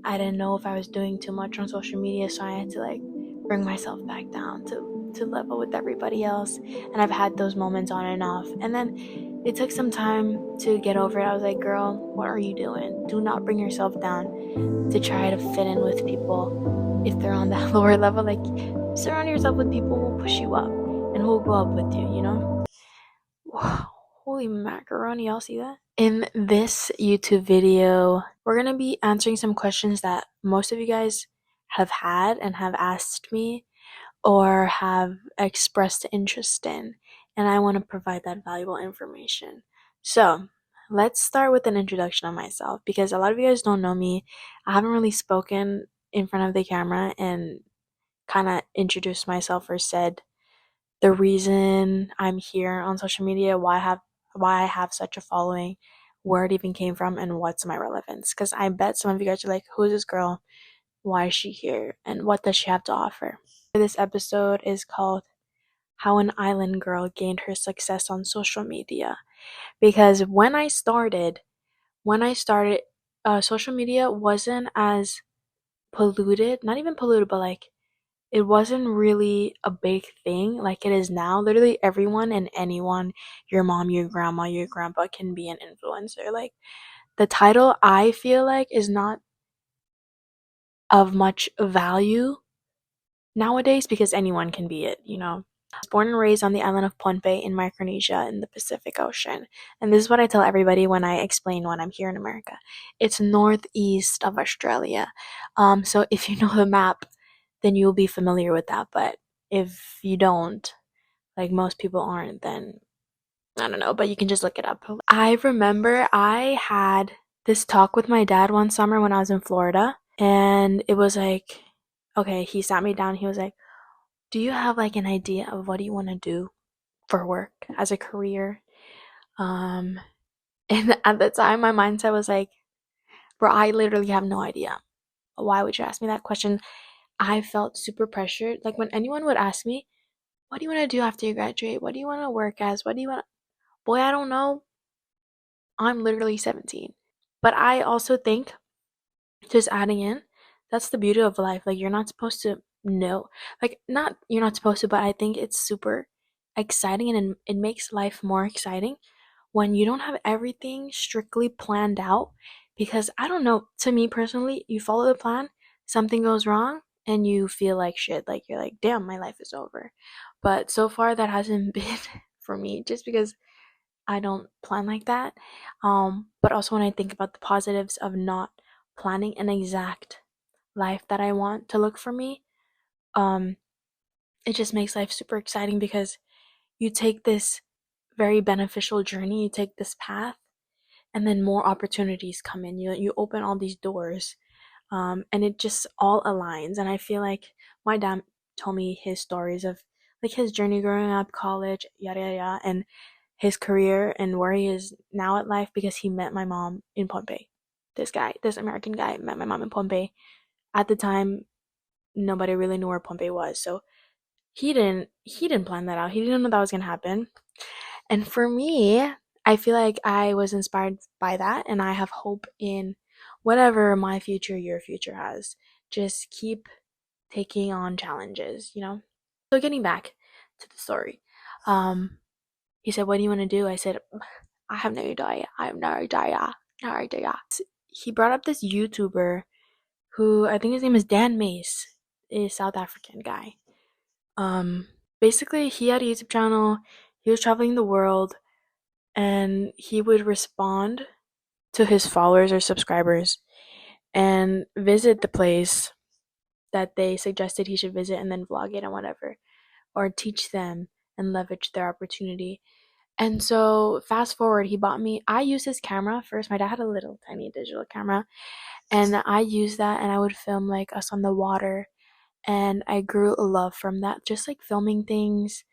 I didn't know if I was doing too much on social media, so I had to like bring myself back down to level with everybody else. And I've had those moments on and off. And then it took some time to get over it. I was like, girl, what are you doing? Do not bring yourself down to try to fit in with people if they're on that lower level. Like, surround yourself with people who will push you up and who will go up with you, you know? Wow, holy macaroni, y'all see that? In this YouTube video, we're gonna be answering some questions that most of you guys have had and have asked me or have expressed interest in, and I want to provide that valuable information. So, let's start with an introduction of myself because a lot of you guys don't know me. I haven't really spoken in front of the camera and kind of introduced myself or said the reason I'm here on social media, why I have such a following, where it even came from, and what's my relevance. Because I bet some of you guys are like, who is this girl? Why is she here? And what does she have to offer? This episode is called How an Island Girl Gained Her Success on Social Media. Because when I started, social media wasn't as polluted, not even polluted, but like it wasn't really a big thing like it is now. Literally everyone and anyone, your mom, your grandma, your grandpa can be an influencer. Like the title I feel like is not of much value nowadays because anyone can be it, you know. I was born and raised on the island of Pohnpei in Micronesia in the Pacific Ocean. And this is what I tell everybody when I explain when I'm here in America. It's northeast of Australia. So if you know the map, then you'll be familiar with that. But if you don't, like most people aren't, then I don't know, but you can just look it up. I remember I had this talk with my dad one summer when I was in Florida, and it was like, okay, he sat me down. He was like, do you have like an idea of what you want to do for work as a career? Um, and at the time, my mindset was like, bro, I literally have no idea. Why would you ask me that question? I felt super pressured. Like when anyone would ask me, what do you want to do after you graduate? What do you want to work as? What do you want? Boy, I don't know. I'm literally 17. But I also think, just adding in, that's the beauty of life. Like, you're not supposed to know. Like, not, you're not supposed to, but I think it's super exciting and it makes life more exciting when you don't have everything strictly planned out. Because I don't know, to me personally, you follow the plan, something goes wrong, and you feel like shit. Like, you're like, damn, my life is over. But so far, that hasn't been for me just because I don't plan like that. But also when I think about the positives of not planning an exact life that I want to look for me, um, it just makes life super exciting because you take this very beneficial journey, you take this path, and then more opportunities come in. You open all these doors, and it just all aligns. And I feel like my dad told me his stories of like his journey growing up, college, yada yada, yada, and his career and where he is now at life because he met my mom in Pohnpei. This American guy met my mom in Pohnpei. At the time, nobody really knew where Pohnpei was, so he didn't plan that out. He didn't know that was gonna happen. And for me, I feel like I was inspired by that, and I have hope in whatever my future, your future has. Just keep taking on challenges, you know? So getting back to the story. He said, what do you want to do? I said, I have no idea. I have no idea. No idea. He brought up this YouTuber who I think his name is Dan Mace, a South African guy. Basically he had a YouTube channel, he was traveling the world, and he would respond to his followers or subscribers and visit the place that they suggested he should visit and then vlog it and whatever, or teach them and leverage their opportunity. And so fast forward, he bought me, I used his camera first. My dad had a little tiny digital camera, and I used that and I would film like us on the water, and I grew a love from that. Just like filming things,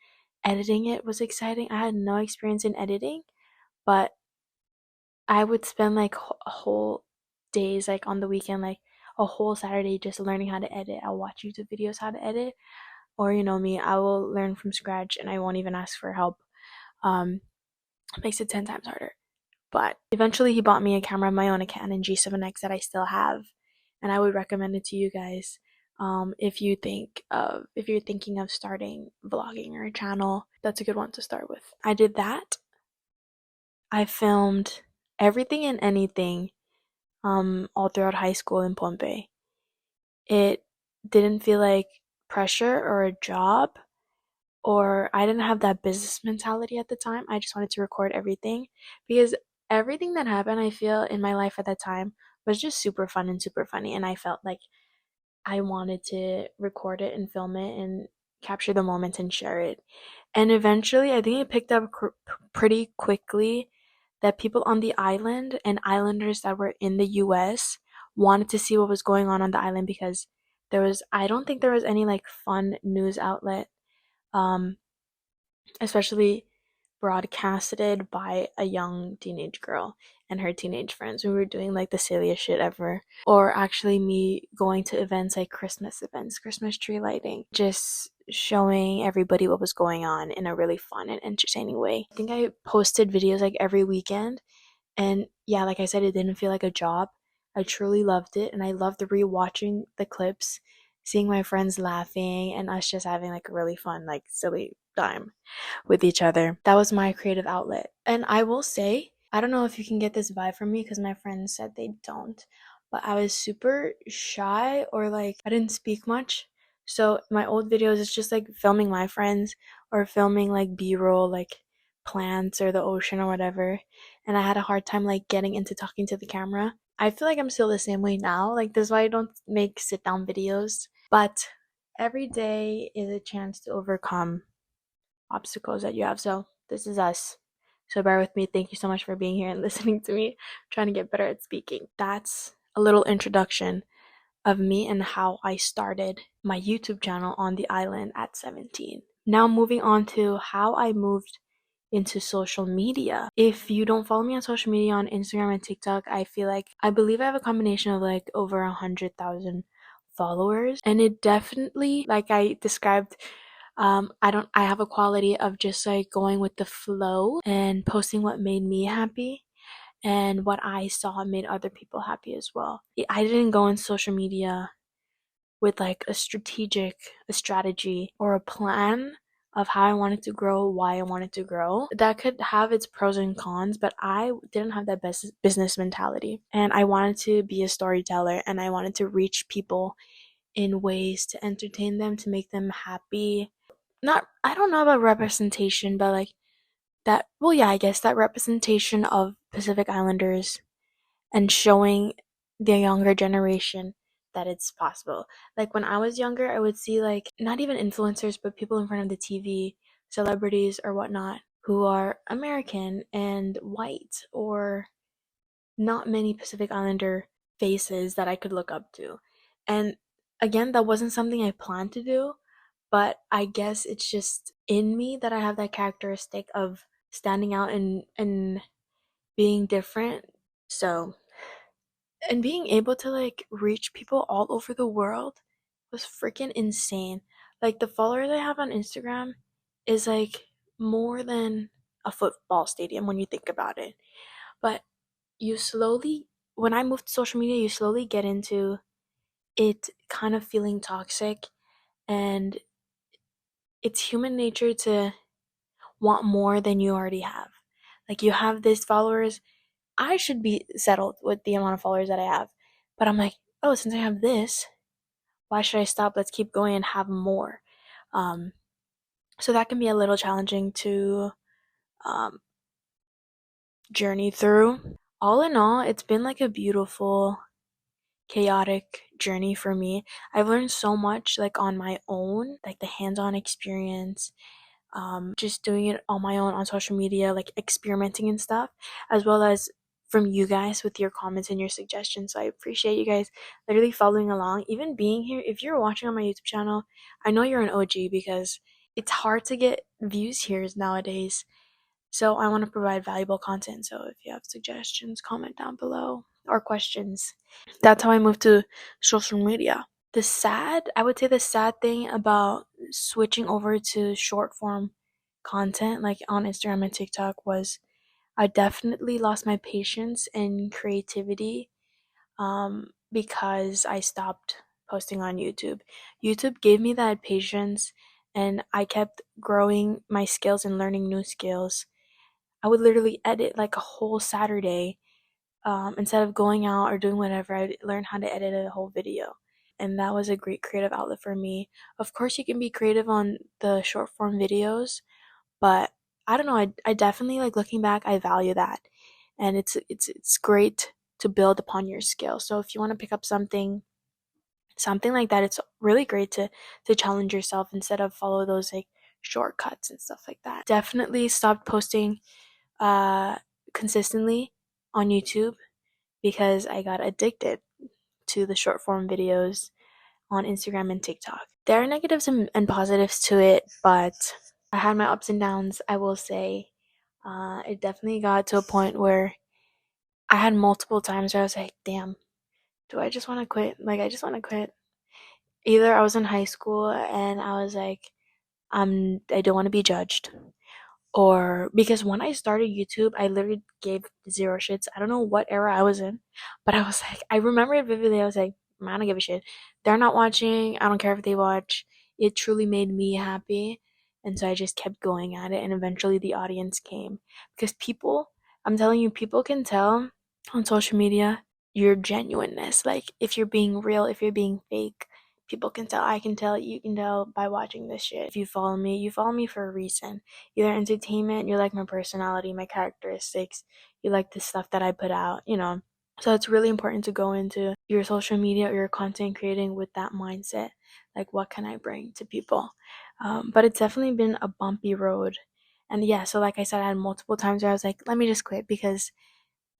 editing it was exciting. I had no experience in editing, but I would spend like whole days, like on the weekend, like a whole Saturday just learning how to edit. I'll watch YouTube videos how to edit, or you know me, I will learn from scratch and I won't even ask for help. It makes it 10 times harder. But eventually he bought me a camera of my own, a Canon G7X that I still have. and I would recommend it to you guys. If you're thinking of starting vlogging or a channel, that's a good one to start with. I did that. I filmed everything and anything all throughout high school in Pohnpei. It didn't feel like pressure or a job, or I didn't have that business mentality at the time. I just wanted to record everything because everything that happened, I feel, in my life at that time was just super fun and super funny, and I felt like I wanted to record it and film it and capture the moments and share it. And eventually, I think it picked up pretty quickly that people on the island and islanders that were in the US wanted to see what was going on the island, because I don't think there was any like fun news outlet, um, especially broadcasted by a young teenage girl and her teenage friends. We were doing like the silliest shit ever. Or actually, me going to events like Christmas events, Christmas tree lighting, just showing everybody what was going on in a really fun and entertaining way. I think I posted videos like every weekend, and yeah, like I said, it didn't feel like a job. I truly loved it, and I loved rewatching the clips, seeing my friends laughing, and us just having like a really fun, like silly time with each other. That was my creative outlet. And I will say, I don't know if you can get this vibe from me because my friends said they don't, but I was super shy, or like I didn't speak much. So my old videos is just like filming my friends or filming like B-roll, like plants or the ocean or whatever. And I had a hard time like getting into talking to the camera. I feel like I'm still the same way now. Like, this is why I don't make sit down videos. But every day is a chance to overcome obstacles that you have. So this is us. So bear with me. Thank you so much for being here and listening to me. I'm trying to get better at speaking. That's a little introduction of me and how I started my YouTube channel on the island at 17. Now moving on to how I moved into social media. If you don't follow me on social media on Instagram and TikTok, I believe I have a combination of like over 100,000 followers, and it definitely, like I described, I have a quality of just like going with the flow and posting what made me happy and what I saw made other people happy as well. I didn't go on social media with like a strategy or a plan of how I wanted to grow, why I wanted to grow. That could have its pros and cons, but I didn't have that business mentality. And I wanted to be a storyteller, and I wanted to reach people in ways to entertain them, to make them happy. Not, I don't know about representation, but like that, well, yeah, I guess that representation of Pacific Islanders and showing the younger generation that it's possible. Like when I was younger, I would see like not even influencers, but people in front of the TV, celebrities or whatnot, who are American and white, or not many Pacific Islander faces that I could look up to. And again, that wasn't something I planned to do, but I guess it's just in me that I have that characteristic of standing out and being different. So, and being able to like reach people all over the world was freaking insane. Like the followers I have on Instagram is like more than a football stadium when you think about it. But you slowly, when I moved to social media, you slowly get into it kind of feeling toxic, and it's human nature to want more than you already have. Like you have this followers, I should be settled with the amount of followers that I have. But I'm like, oh, since I have this, why should I stop? Let's keep going and have more. Um, so that can be a little challenging to um, journey through. All in all, it's been like a beautiful, chaotic journey for me. I've learned so much like on my own, like the hands-on experience, just doing it on my own on social media, like experimenting and stuff, as well as from you guys with your comments and your suggestions. So I appreciate you guys literally following along, even being here. If you're watching on my YouTube channel, I know you're an OG because it's hard to get views here nowadays. So I want to provide valuable content. So if you have suggestions, comment down below, or questions. That's how I moved to social media. I would say the sad thing about switching over to short form content like on Instagram and TikTok was I definitely lost my patience and creativity. because I stopped posting on YouTube. YouTube gave me that patience, and I kept growing my skills and learning new skills. I would literally edit like a whole Saturday. Instead of going out or doing whatever, I learned how to edit a whole video. And that was a great creative outlet for me. Of course, you can be creative on the short form videos, but I don't know, I definitely, like, looking back, I value that. And it's great to build upon your skill. So if you want to pick up something like that, it's really great to challenge yourself instead of follow those like shortcuts and stuff like that. Definitely stopped posting uh consistently on YouTube because I got addicted to the short form videos on Instagram and TikTok. There are negatives and positives to it, but I had my ups and downs, I will say. It definitely got to a point where I had multiple times where I was like, damn, do I just want to quit? Like, I just want to quit. Either I was in high school and I was like, I don't want to be judged. Or because when I started YouTube, I literally gave zero shits. I don't know what era I was in, but I was like, I remember it vividly. I was like, man, I don't give a shit. They're not watching. I don't care if they watch. It truly made me happy. And so I just kept going at it. And eventually the audience came. Because people, I'm telling you, people can tell on social media your genuineness. Like, if you're being real, if you're being fake, people can tell. I can tell. You can tell by watching this shit. If you follow me for a reason. Either entertainment, you like my personality, my characteristics, you like the stuff that I put out, you know. So it's really important to go into your social media or your content creating with that mindset. Like, what can I bring to people? But it's definitely been a bumpy road. And yeah, so like I said, I had multiple times where I was like, let me just quit because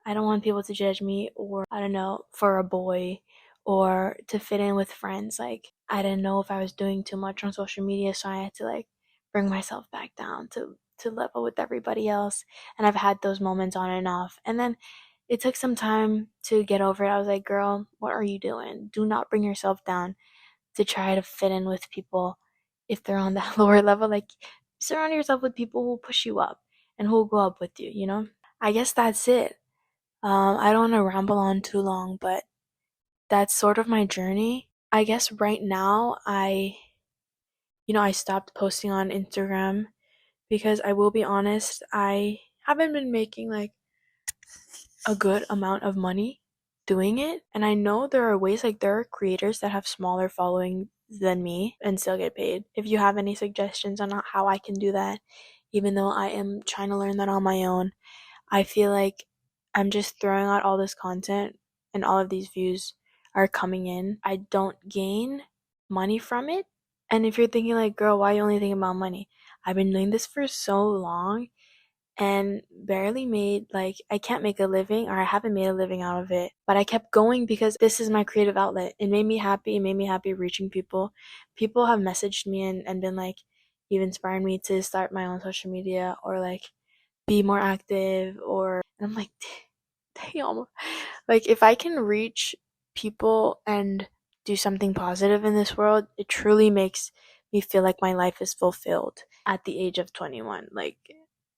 I don't want people to judge me, or I don't know, for a boy, or to fit in with friends. Like, I didn't know if I was doing too much on social media, so I had to like bring myself back down to level with everybody else. And I've had those moments on and off. And then it took some time to get over it. I was like, girl, what are you doing? Do not bring yourself down to try to fit in with people if they're on that lower level. Like, surround yourself with people who will push you up and who will go up with you, you know? I guess that's it. I don't want to ramble on too long, but that's sort of my journey. I guess right now I stopped posting on Instagram because I will be honest, I haven't been making like a good amount of money doing it. And I know there are ways, like there are creators that have smaller following than me and still get paid. If you have any suggestions on how I can do that, even though I am trying to learn that on my own, I feel like I'm just throwing out all this content and all of these views are coming in. I don't gain money from it. And if you're thinking like, girl, why are you only thinking about money? I've been doing this for so long and barely made, like, I can't make a living, or I haven't made a living out of it. But I kept going because this is my creative outlet. It made me happy. It made me happy reaching people. People have messaged me and been like, you've inspired me to start my own social media, or like be more active, or and I'm like, damn, like if I can reach people and do something positive in this world, it truly makes me feel like my life is fulfilled at the age of 21. Like,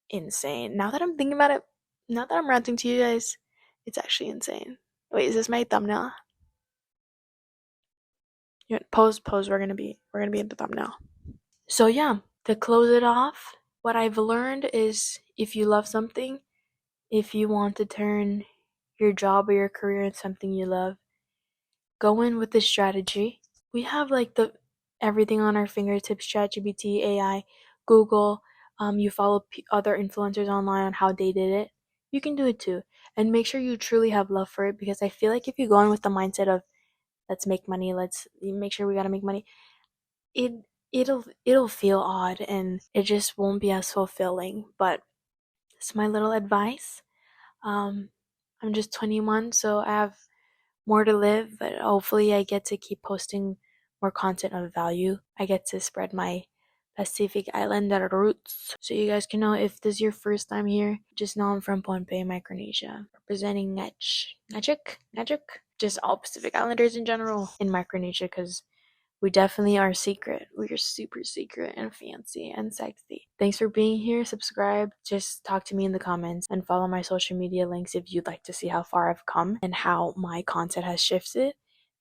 insane. Now that I'm thinking about it, now that I'm ranting to you guys, it's actually insane. Wait, is this my thumbnail? Pose, we're gonna be in the thumbnail. So yeah, to close it off, what I've learned is, if you love something, if you want to turn your job or your career into something you love, go in with this strategy. We have like the everything on our fingertips: ChatGPT, AI, Google. You follow other influencers online on how they did it. You can do it too, and make sure you truly have love for it. Because I feel like if you go in with the mindset of let's make money, let's make sure we gotta make money, it it'll feel odd and it just won't be as fulfilling. But it's my little advice. Um, I'm just 21, so I have more to live, but hopefully I get to keep posting more content of value. I get to spread my Pacific Islander roots. So you guys can know, if this is your first time here, just know I'm from Pohnpei, Micronesia, representing Ngachuk, just all Pacific Islanders in general in Micronesia, because we definitely are secret. We are super secret and fancy and sexy. Thanks for being here. Subscribe. Just talk to me in the comments and follow my social media links if you'd like to see how far I've come and how my content has shifted.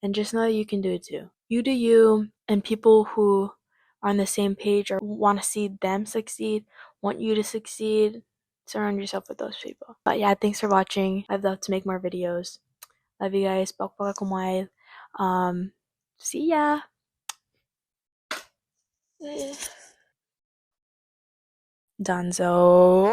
and just know that you can do it too. You do you, and people who are on the same page or want to see them succeed, want you to succeed, surround yourself with those people. But yeah, thanks for watching. I'd love to make more videos. Love you guys. 𝙎𝙤𝙡𝙤𝙤𝙤. See ya. Donzo.